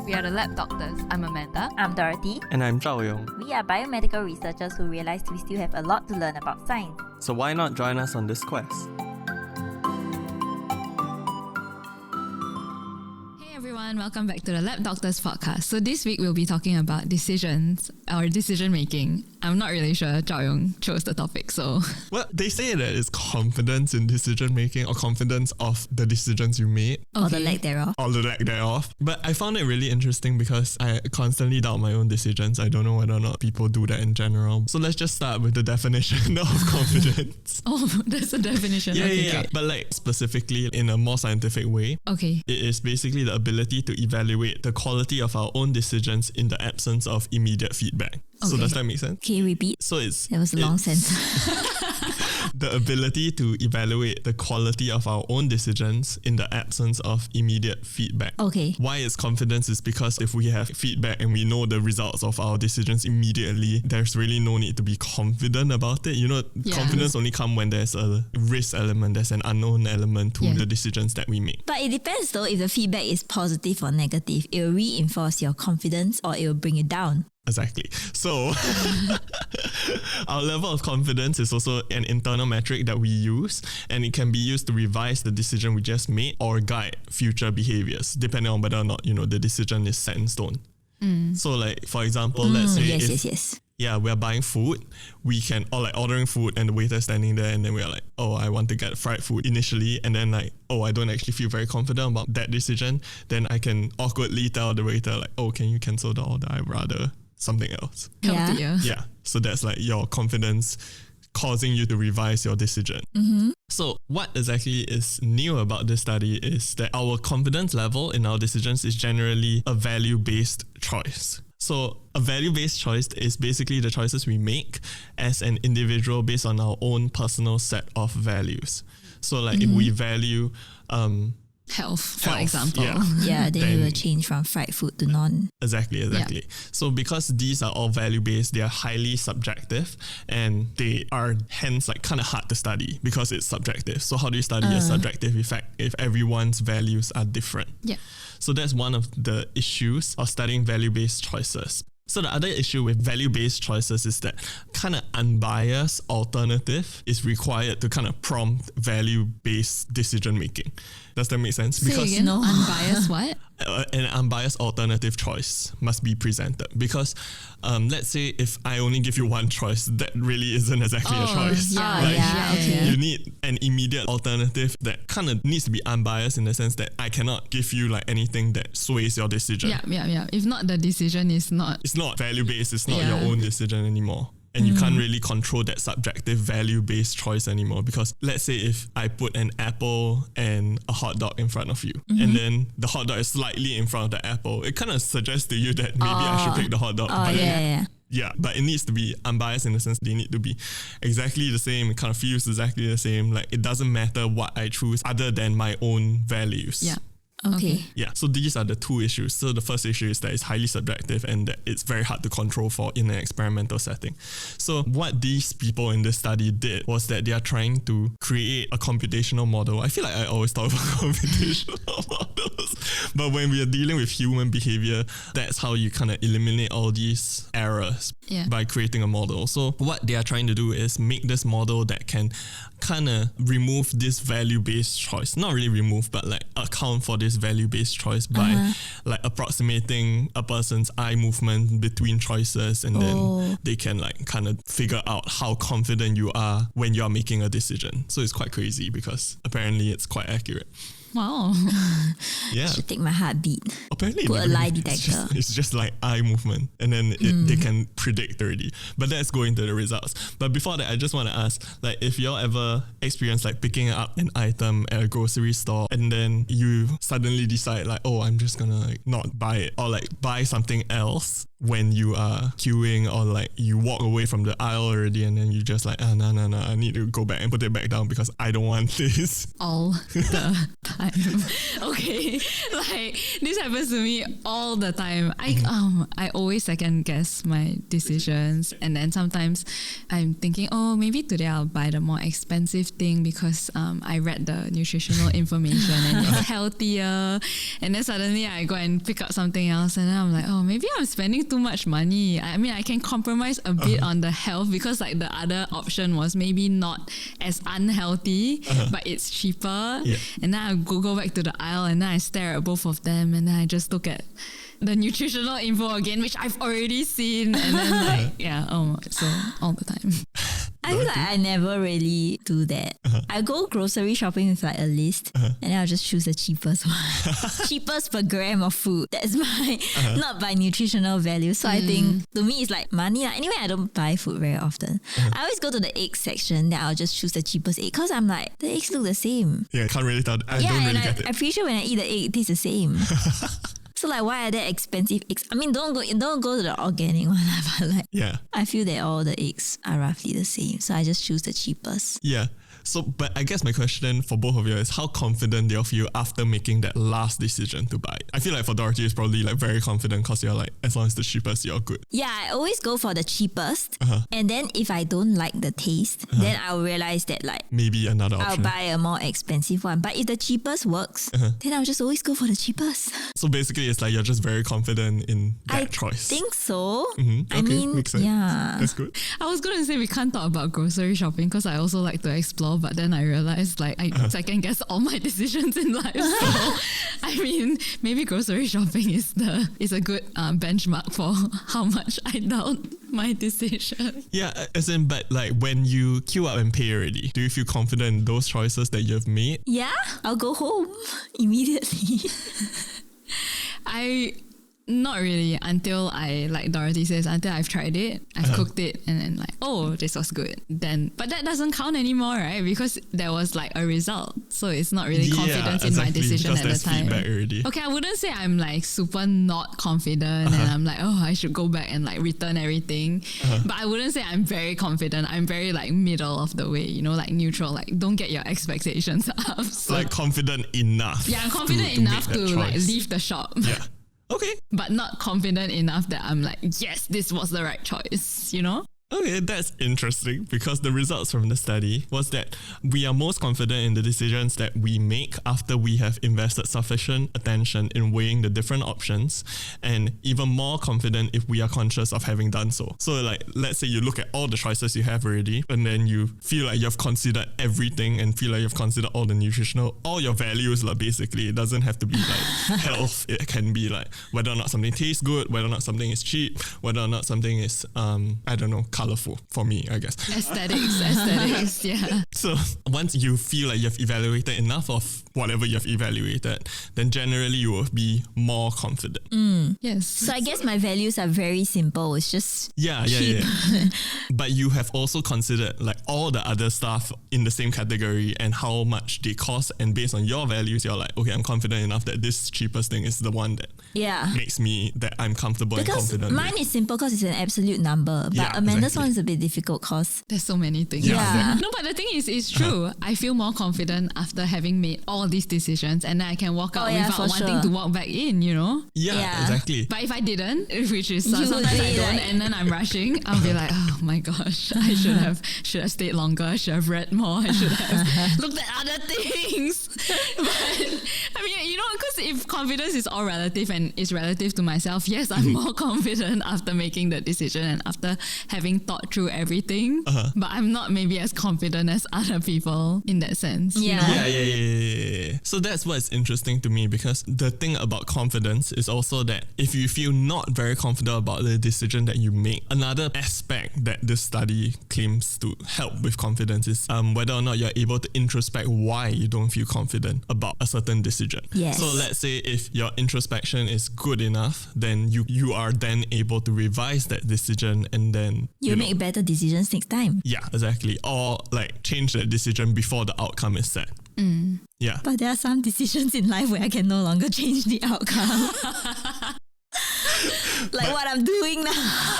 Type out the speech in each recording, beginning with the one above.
We are the Lab Doctors. I'm Amanda. I'm Dorothy. And I'm Zhao Yong. We are biomedical researchers who realized we still have a lot to learn about science. So why not join us on this quest? Hey everyone, welcome back to the Lab Doctors podcast. So this week we'll be talking about decisions or decision making. I'm not really sure Zhao Yong chose the topic, so... Well, they say that it's confidence in decision making or confidence of the decisions you made. Or the lack thereof. Or the lack thereof. But I found it really interesting because I constantly doubt my own decisions. I don't know whether or not people do that in general. So let's just start with the definition of confidence. Oh, that's a definition. Yeah. Great. But like specifically in a more scientific way, Okay. it is basically the ability to evaluate the quality of our own decisions in the absence of immediate feedback. So Okay. does that make sense? Can you repeat? So it's That was a long sentence. the ability to evaluate the quality of our own decisions in the absence of immediate feedback. Okay. Why it's confidence is because if we have feedback and we know the results of our decisions immediately, there's really no need to be confident about it. You know, Yeah. confidence only comes when there's a risk element, there's an unknown element to Yeah. the decisions that we make. But it depends though, if the feedback is positive or negative, it will reinforce your confidence or it will bring you down. Exactly. So our level of confidence is also an internal metric that we use, and it can be used to revise the decision we just made or guide future behaviors, depending on whether or not, you know, the decision is set in stone. So like, for example, let's say Yes. yeah, we're buying food, we can, or like ordering food and the waiter standing there and then we're like, oh, I want to get fried food initially. And then like, oh, I don't actually feel very confident about that decision. Then I can awkwardly tell the waiter like, oh, can you cancel the order? I'd rather something else. Healthier. Yeah. So that's like your confidence causing you to revise your decision. So what exactly is new about this study is that our confidence level in our decisions is generally a value-based choice. So a value-based choice is basically the choices we make as an individual based on our own personal set of values. So like if we value Health, for health, example. Yeah, then you Then- will change from fried food to non. Exactly. So because these are all value-based, they are highly subjective and they are hence like kind of hard to study because it's subjective. So how do you study a subjective effect if everyone's values are different? Yeah. So that's one of the issues of studying value-based choices. So the other issue with value-based choices is that kind of unbiased alternative is required to kind of prompt value-based decision-making. Does that make sense? Say again, No. unbiased what? An unbiased alternative choice must be presented because let's say if I only give you one choice, that really isn't exactly a choice. Yeah, Like, okay. you need an immediate alternative that kind of needs to be unbiased in the sense that I cannot give you like anything that sways your decision. Yeah. If not, the decision is not... It's not value-based, it's not Yeah. your own decision anymore. And you can't really control that subjective value-based choice anymore because let's say if I put an apple and a hot dog in front of you and then the hot dog is slightly in front of the apple, it kind of suggests to you that maybe I should pick the hot dog. Oh, But yeah. yeah, but it needs to be unbiased in the sense they need to be exactly the same. It kind of feels exactly the same. Like it doesn't matter what I choose other than my own values. Yeah. Okay. Yeah, so these are the two issues. So the first issue is that it's highly subjective and that it's very hard to control for in an experimental setting. So what these people in this study did was that they are trying to create a computational model. I feel like I always talk about computational models, but when we are dealing with human behavior, that's how you kind of eliminate all these errors Yeah. by creating a model. So what they are trying to do is make this model that can kind of remove this value-based choice. Not really remove, but like account for this value-based choice by like approximating a person's eye movement between choices, and then they can like kind of figure out how confident you are when you are making a decision. So it's quite crazy because apparently it's quite accurate. Wow. Yeah. Should take my heartbeat. Apparently, Put a nobody- lie it's just- detector. It's just like eye movement, and then they can predict already. But let's go into the results. But before that, I just want to ask, like, if y'all ever experience like picking up an item at a grocery store, and then you suddenly decide like, oh, I'm just gonna like not buy it, or like buy something else when you are queuing, or like you walk away from the aisle already, and then you just like, no, I need to go back and put it back down because I don't want this. All the time. Okay, like this happens to me all the time. I always second guess my decisions, and then sometimes I'm thinking, oh, maybe today I'll buy the more expensive thing because I read the nutritional information and it's healthier, and then suddenly I go and pick up something else, and then I'm like, oh, maybe I'm spending too much money. I mean, I can compromise a bit on the health because like the other option was maybe not as unhealthy, but it's cheaper. Yeah. And then I go back to the aisle, and then I stare at both of them, and then I just look at the nutritional info again, which I've already seen, and then so all the time. I feel like I never really do that. I go grocery shopping with like a list, and then I'll just choose the cheapest one. Cheapest per gram of food. That's my, not by nutritional value. So I think to me it's like money. Anyway, I don't buy food very often. I always go to the egg section, then I'll just choose the cheapest egg because I'm like, the eggs look the same. Yeah, I can't really tell. I don't really get it. I'm pretty sure when I eat the egg, it tastes the same. So like, why are there expensive eggs? I mean, don't go to the organic one, but like, I feel that all the eggs are roughly the same. So I just choose the cheapest. Yeah. So, but I guess my question for both of you is how confident do you feel after making that last decision to buy? I feel like for Dorothy, it's probably like very confident because you're like, as long as the cheapest, you're good. Yeah, I always go for the cheapest. And then if I don't like the taste, then I'll realize that like, maybe another I'll option. buy a more expensive one. But if the cheapest works, then I'll just always go for the cheapest. So basically, it's like you're just very confident in that choice. I think so. Okay, I mean, makes sense. yeah. That's good. I was going to say we can't talk about grocery shopping because I also like to explore, but then I realized like I second guess all my decisions in life. So I mean, maybe grocery shopping is a good benchmark for how much I doubt my decision. Yeah, as in, but like when you queue up and pay already, do you feel confident in those choices that you've made? Yeah, I'll go home immediately. Not really until like Dorothy says, until I've tried it, I've cooked it, and then like, oh, this was good. But that doesn't count anymore, right? Because there was like a result. So it's not really confidence in my decision at the time. Feedback already. Okay, I wouldn't say I'm like super not confident and I'm like, oh, I should go back and like return everything. But I wouldn't say I'm very confident. I'm very like middle of the way, like neutral, like don't get your expectations up. So, like confident enough. Yeah, I'm confident enough to like choice. leave the shop. Yeah. Okay. But not confident enough that I'm like, yes, this was the right choice, Okay, that's interesting because the results from the study was that we are most confident in the decisions that we make after we have invested sufficient attention in weighing the different options, and even more confident if we are conscious of having done so. So like, let's say you look at all the choices you have already and then you feel like you've considered everything and feel like you've considered all the nutritional, all your values basically. It doesn't have to be like health. It can be like whether or not something tastes good, whether or not something is cheap, whether or not something is, I don't know, colorful for me, I guess. Aesthetics, yeah. So once you feel like you've evaluated enough of whatever you've evaluated, then generally you will be more confident. Yes. So I guess my values are very simple. It's just cheap. But you have also considered like all the other stuff in the same category and how much they cost, and based on your values, you're like, okay, I'm confident enough that this cheapest thing is the one that makes me that I'm comfortable and confident. Mine is simple because it's an absolute number, but Amanda's one is a bit difficult because there's so many things. Yeah. No, but the thing is, it's true. I feel more confident after having made all these decisions, and then I can walk out without wanting to walk back in, Yeah, exactly. But if I didn't, which is sometimes I don't, and then I'm rushing, I'll be like, oh my gosh, I should have stayed longer, I should have read more, I should have looked at other things. But I mean, because if confidence is all relative and is relative to myself, yes, I'm more confident after making the decision and after having thought through everything. But I'm not maybe as confident as other people in that sense. Yeah. So that's what's interesting to me, because the thing about confidence is also that if you feel not very confident about the decision that you make, another aspect that this study claims to help with confidence is whether or not you're able to introspect why you don't feel confident about a certain decision. Yes. So let's say if your introspection is good enough, then you are then able to revise that decision and then you make better decisions next time. Yeah, exactly. Or like change that decision before the outcome is set. Yeah. But there are some decisions in life where I can no longer change the outcome. What I'm doing now.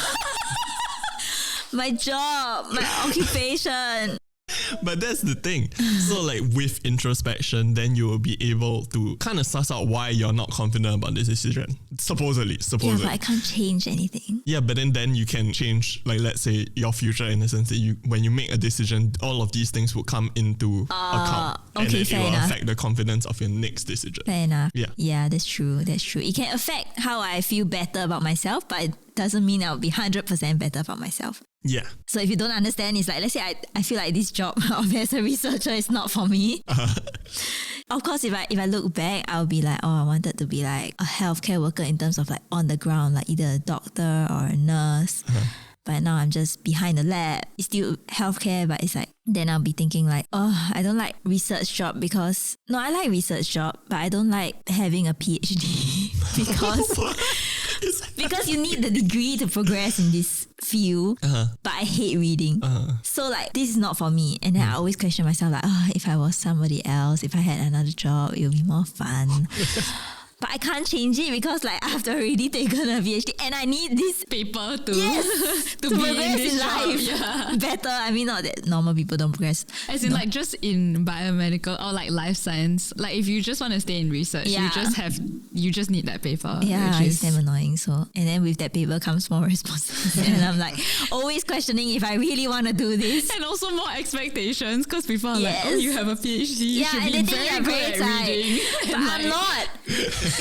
My job, my occupation. But that's the thing. So like with introspection, then you will be able to kind of suss out why you're not confident about this decision. Supposedly. Yeah, but I can't change anything. Yeah, but then you can change, like, let's say your future, in the sense that when you make a decision, all of these things will come into account. And Okay, then fair it will enough. affect the confidence of your next decision. Fair enough. Yeah. That's true. It can affect how I feel better about myself, but it doesn't mean I'll be 100% better about myself. Yeah. So if you don't understand, it's like, let's say I feel like this job as a researcher is not for me. Of course, if I look back, I'll be like, I wanted to be like a healthcare worker in terms of like on the ground, like either a doctor or a nurse. But now I'm just behind the lab. It's still healthcare, but it's like, then I'll be thinking like, I don't like research job because, no, I like research job, but I don't like having a PhD because you need the degree to progress in this field, but I hate reading. So like, this is not for me. And then I always question myself like, if I was somebody else, if I had another job, it would be more fun. But I can't change it because like I've already taken a PhD and I need this paper to to be progress this in job. life. Yeah. Better. I mean, not that normal people don't progress. As in like just in biomedical or like life science, like if you just want to stay in research, Yeah. you just need that paper. Yeah, which it's damn annoying. So, and then with that paper comes more responsibility, and I'm like always questioning if I really want to do this. and also more expectations because people are Yes. like, oh, you have a PhD, you Yeah, should and be they think very you're good very at tight. reading. But And I'm not.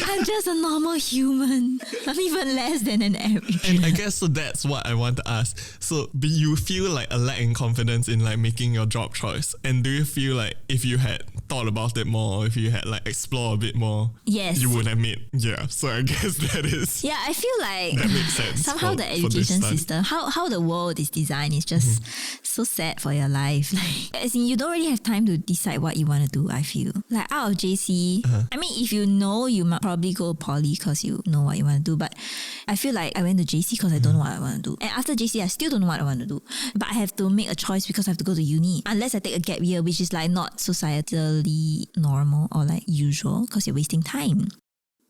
I'm just a normal human. I'm even less than an average. And I guess so that's what I want to ask. So do you feel like a lack in confidence in like making your job choice? And do you feel like if you had thought about it more, or if you had like explored a bit more, Yes. you would have made, so I guess that is, Yeah, I feel like that makes sense. somehow the for this education study. system, how the world is designed is just so sad for your life. Like, as in, you don't really have time to decide what you want to do, I feel. Like out of JC, I mean, if you know, you might probably go poly because you know what you want to do. But I feel like I went to JC because I don't know what I want to do. And after JC, I still don't know what I want to do. But I have to make a choice because I have to go to uni. Unless I take a gap year, which is like not societally normal or like usual because you're wasting time.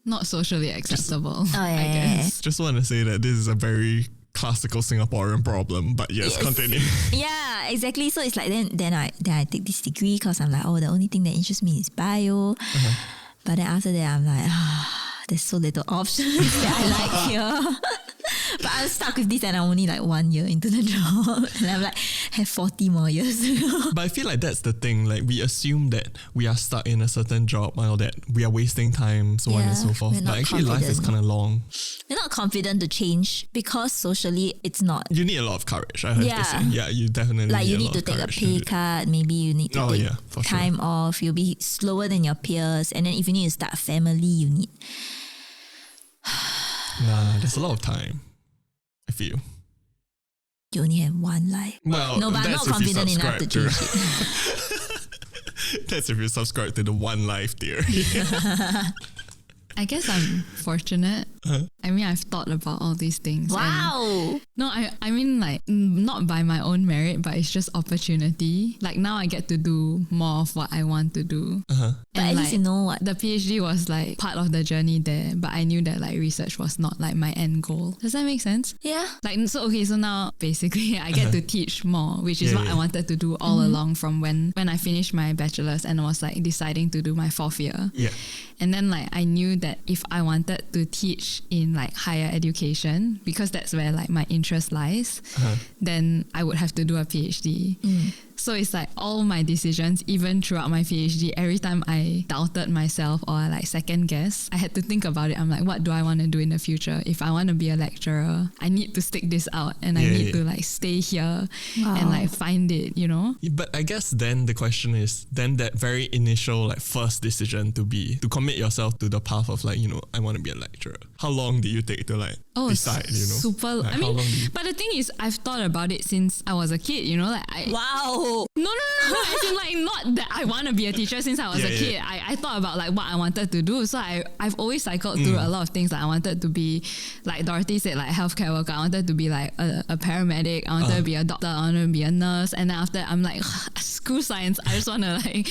Not socially acceptable. yeah, I yeah, guess. Just want to say that this is a very classical Singaporean problem, but yes, continue. Yeah, exactly. So it's like then I take this degree because I'm like, the only thing that interests me is bio. But then after that, I'm like, there's so little options that I like here. But I'm stuck with this and I'm only like 1 year into the job. And I'm like, have 40 more years to go. But I feel like that's the thing. Like we assume that we are stuck in a certain job or that we are wasting time, so on and so forth. we're not But actually life is confident. kind of long. We're not confident to change because socially it's not. You need a lot of courage, I have Yeah. to say. Yeah, you definitely Like you need need to a lot take of a courage pay do it. cut, maybe you need to take for sure. time off, you'll be slower than your peers. And then if you need to start a family, you need... Nah, there's a lot of time, I feel. You only have one life. Well, No, but I'm that's not if you confident enough to subscribe change it. That's if you subscribe to the one life theory. I guess I'm fortunate. I mean, I've thought about all these things. and- Wow! No, I mean like not by my own merit, but it's just opportunity. Like now I get to do more of what I want to do. But at least you know what. The PhD was like part of the journey there, but I knew that like research was not like my end goal. Does that make sense? Yeah. Like, so now basically I get to teach more, which is Yeah, what yeah. I wanted to do all along from when I finished my bachelor's and was like deciding to do my 4th year. Yeah. And then like I knew that if I wanted to teach in like higher education, because that's where like my interest lies, then I would have to do a PhD. So it's like all my decisions, even throughout my PhD, every time I doubted myself or like second guess, I had to think about it. I'm like, what do I want to do in the future? If I want to be a lecturer, I need to stick this out and I Yeah, need yeah. to like stay here Wow. and like find it, you know? But I guess then the question is, then that very initial like first decision to commit yourself to the path of like, I want to be a lecturer. How long do you take to like decide, super. Like, I how mean, long do you- but the thing is, I've thought about it since I was a kid, like I... Wow! No. As in like not that I want to be a teacher since I was Yeah, a kid. yeah. I thought about like what I wanted to do. So I've always cycled through a lot of things. Like I wanted to be, like Dorothy said, like healthcare worker. I wanted to be like a paramedic. I wanted to be a doctor. I wanted to be a nurse. And then after that, I'm like, screw science. I just want to like,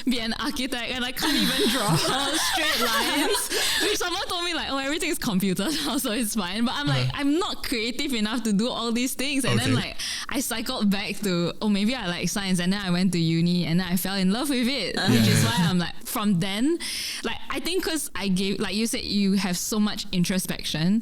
be an architect, and I can't even draw straight lines. Which someone told me like, oh, everything's computer now, so it's fine. But I'm like, I'm not creative enough to do all these things. And then Okay. like I cycled back to, oh maybe I like science, and then I went to uni and then I fell in love with it, which is why I'm like, from then, like, I think because I gave, like you said, you have so much introspection.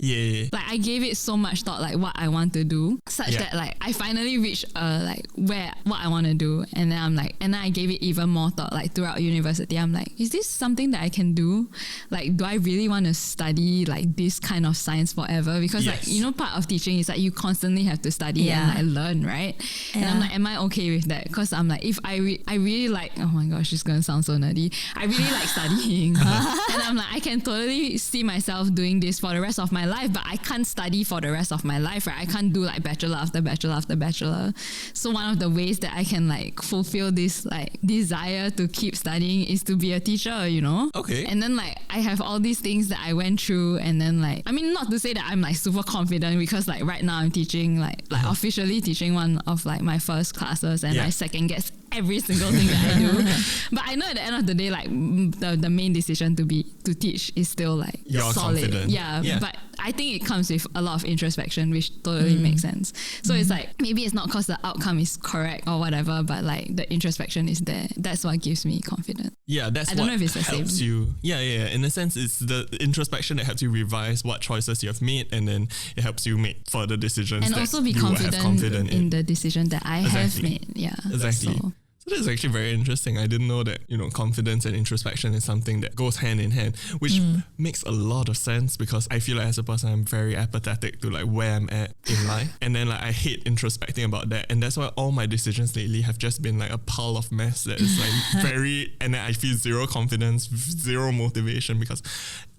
Like I gave it so much thought, like what I want to do, such that like I finally reached like what I want to do, and then I'm like, and then I gave it even more thought, like throughout university. I'm like, is this something that I can do? Like, do I really want to study like this kind of science forever? Because like, you know, part of teaching is that you constantly have to study and like learn, right? And I'm like, am I okay with that? Because I'm like, if I really like, oh my gosh, it's gonna sound so nerdy, I really like studying. And I'm like, I can totally see myself doing this for the rest of my life, but I can't study for the rest of my life, right? I can't do like bachelor after bachelor after bachelor. So one of the ways that I can like fulfill this like desire to keep studying is to be a teacher, you know? Okay. And then like I have all these things that I went through, and then like, I mean, not to say that I'm like super confident, because like right now I'm teaching like officially teaching one of like my first classes, and I second guess every single thing that I do. But I know at the end of the day, like the main decision to teach is still like you're solid. Confident. Yeah. But I think it comes with a lot of introspection, which totally makes sense. So it's like, maybe it's not because the outcome is correct or whatever, but like the introspection is there. That's what gives me confidence. Yeah, that's I don't what know if it's the helps same. you. Yeah. In a sense, it's the introspection that helps you revise what choices you have made, and then it helps you make further decisions. And that also be you will have confident in the decision that I have made. Yeah. Exactly. So that's actually very interesting. I didn't know that, you know, confidence and introspection is something that goes hand in hand, which makes a lot of sense, because I feel like as a person, I'm very apathetic to like where I'm at in life. And then like I hate introspecting about that. And that's why all my decisions lately have just been like a pile of mess that is like very, and then I feel zero confidence, zero motivation, because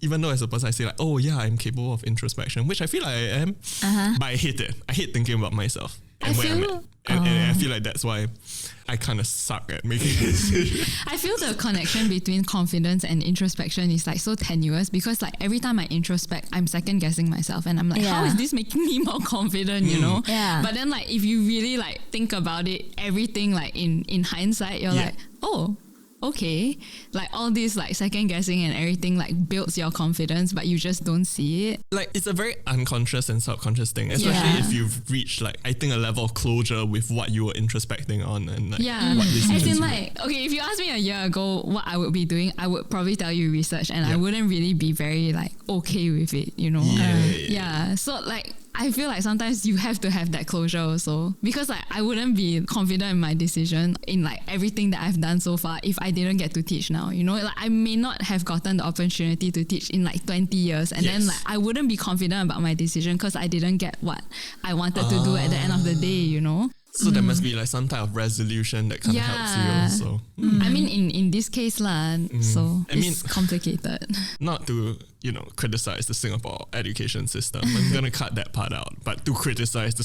even though as a person I say like, oh yeah, I'm capable of introspection, which I feel like I am, but I hate it. I hate thinking about myself and where I'm at. And I feel like that's why I kind of suck at making decisions. I feel the connection between confidence and introspection is like so tenuous, because like every time I introspect, I'm second guessing myself, and I'm like, how is this making me more confident, you know? But then like if you really like think about it, everything like in hindsight, you're like, oh, okay, like all this like second guessing and everything like builds your confidence, but you just don't see it. Like it's a very unconscious and subconscious thing, especially if you've reached like, I think, a level of closure with what you were introspecting on, and like what decisions as in you like, okay, if you asked me a year ago what I would be doing, I would probably tell you research, and I wouldn't really be very like okay with it, you know? So like I feel like sometimes you have to have that closure also, because like I wouldn't be confident in my decision in like everything that I've done so far if I didn't get to teach now, you know? Like I may not have gotten the opportunity to teach in like 20 years, and then like I wouldn't be confident about my decision because I didn't get what I wanted to do at the end of the day, you know? So there must be like some type of resolution that kind of helps you also. I mean, in this case lah, so it's complicated. Not to, you know, criticize the Singapore education system. I'm going to cut that part out, but to criticize the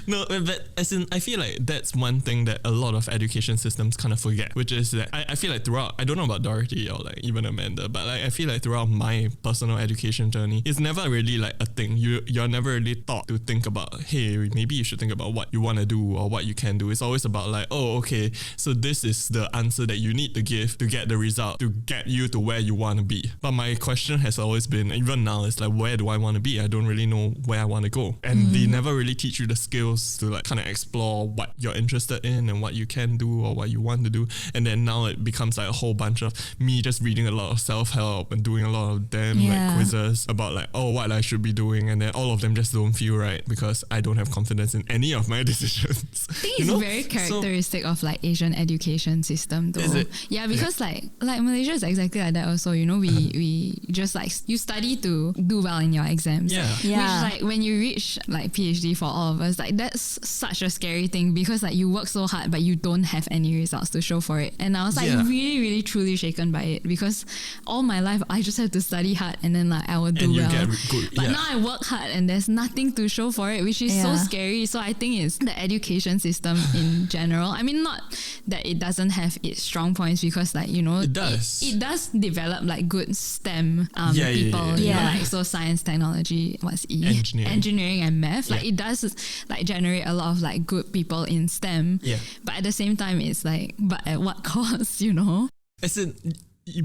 No, but as in, I feel like that's one thing that a lot of education systems kind of forget, which is that I feel like throughout, I don't know about Dorothy or like even Amanda, but like I feel like throughout my personal education journey, it's never really like a thing. You're never really taught to think about, hey, maybe you should think about what you want to do or what you can do. It's always about like, oh, okay, so this is the answer that you need to give to get the result, to get you to where you want to be. But my question has always been, even now, it's like, where do I want to be? I don't really know where I want to go. And they never really teach you the skills to like kind of explore what you're interested in and what you can do or what you want to do. And then now it becomes like a whole bunch of me just reading a lot of self-help and doing a lot of damn like quizzes about like, oh, what I should be doing. And then all of them just don't feel right because I don't have confidence in any of my decisions. I think it's very characteristic of like Asian education system though. Is it? Yeah, because like Malaysia is exactly like that also, you know, we just like, you study to do well in your exams. Which like when you reach like PhD for all of us, like that's such a scary thing, because like you work so hard but you don't have any results to show for it. And I was like really, really truly shaken by it, because all my life I just have to study hard and then like I will do well. But now I work hard and there's nothing to show for it, which is so scary. So I think it's the education system in general. I mean, not that it doesn't have its strong points, because like, you know, it does develop like good STEM people, you know, like so science, technology, what's E? Engineering and math. Like it does like generate a lot of like good people in STEM. But at the same time, it's like, but at what cost, you know? As in,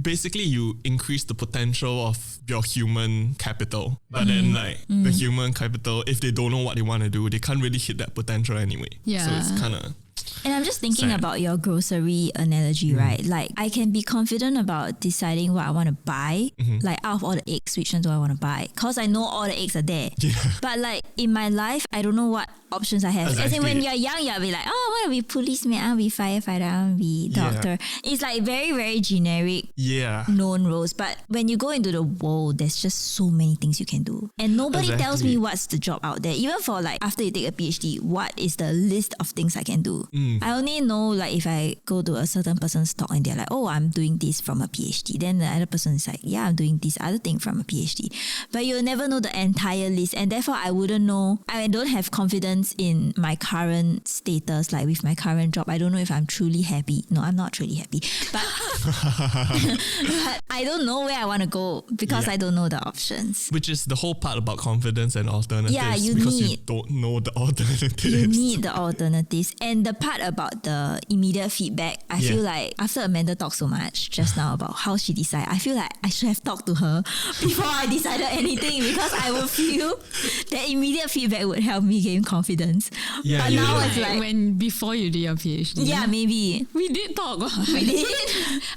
basically you increase the potential of your human capital. But then like the human capital, if they don't know what they want to do, they can't really hit that potential anyway. Yeah. So it's kind of... And I'm just thinking Sad. about your grocery analogy, right? Like I can be confident about deciding what I want to buy. Like out of all the eggs, which one do I want to buy? Because I know all the eggs are there. Yeah. But like in my life, I don't know what options I have. As in Exactly. when you're young, you'll be like, oh, I want to be policeman, I want to be firefighter, I want to be doctor. It's like very, very generic Yeah. known roles. But when you go into the world, there's just so many things you can do. And nobody tells Exactly. me what's the job out there. Even for like after you take a PhD, what is the list of things I can do? I only know like if I go to a certain person's talk and they're like, oh, I'm doing this from a PhD. Then the other person is like, yeah, I'm doing this other thing from a PhD. But you'll never know the entire list. And therefore I wouldn't know, I don't have confidence in my current status, like with my current job. I don't know if I'm truly happy. No, I'm not truly happy. But, but I don't know where I want to go because I don't know the options. Which is the whole part about confidence and alternatives. Yeah, you because you need- don't know the alternatives. You need the alternatives. And the part about the immediate feedback, I feel like after Amanda talked so much just now about how she decided, I feel like I should have talked to her before I decided anything because I would feel that immediate feedback would help me gain confidence. Yeah, but yeah, now yeah. it's like, when before you did your PhD. yeah, maybe. We did talk. We did.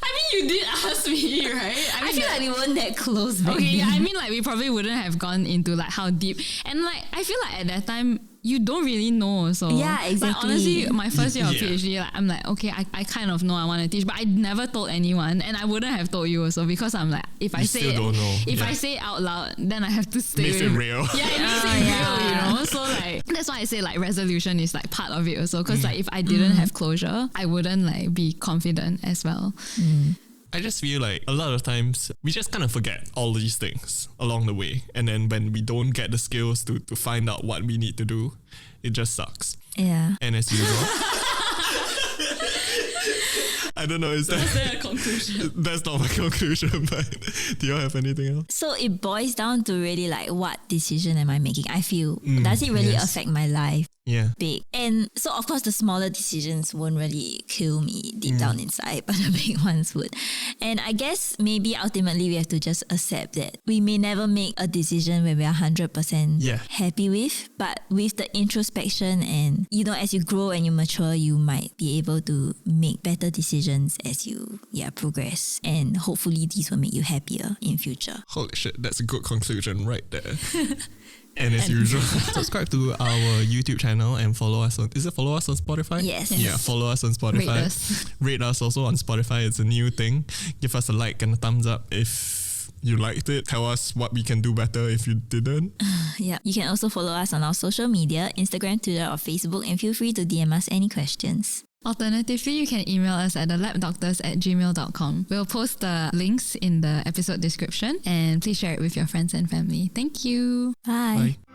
I mean, you did ask me, right? I feel like we weren't that close back Okay, yeah, then. I mean, like we probably wouldn't have gone into like how deep, and like I feel like at that time you don't really know. So Yeah, exactly. Like honestly, my first year of Yeah. PhD, like I'm like, okay, I kind of know I want to teach, but I never told anyone, and I wouldn't have told you also because I'm like, if I You say still don't know. if Yeah. I say it out loud, then I have to stay Makes with it real. Yeah, it makes it real, you know. So like that's why I say like resolution is like part of it also, because like if I didn't have closure, I wouldn't like be confident as well. I just feel like a lot of times we just kind of forget all these things along the way. And then when we don't get the skills to find out what we need to do, it just sucks. Yeah. And as usual, I don't know, is Is that... there a conclusion? That's not my conclusion, but do you have anything else? So it boils down to really like, what decision am I making? I feel, does it really yes. affect my life? Yeah. Big. And so of course the smaller decisions won't really kill me deep down inside, but the big ones would. And I guess maybe ultimately we have to just accept that we may never make a decision where we are 100% Yeah. happy with, but with the introspection and, you know, as you grow and you mature, you might be able to make better decisions as you progress. And hopefully these will make you happier in future. Holy shit, that's a good conclusion right there. And as usual, subscribe to our YouTube channel and follow us on... Is it follow us on Spotify? Yes. Yeah, follow us on Spotify. Rate us. Rate us also on Spotify. It's a new thing. Give us a like and a thumbs up if you liked it. Tell us what we can do better if you didn't. Yeah. You can also follow us on our social media, Instagram, Twitter, or Facebook, and feel free to DM us any questions. Alternatively, you can email us at thelabdoctors@gmail.com. We'll post the links in the episode description, and please share it with your friends and family. Thank you. Bye. Bye.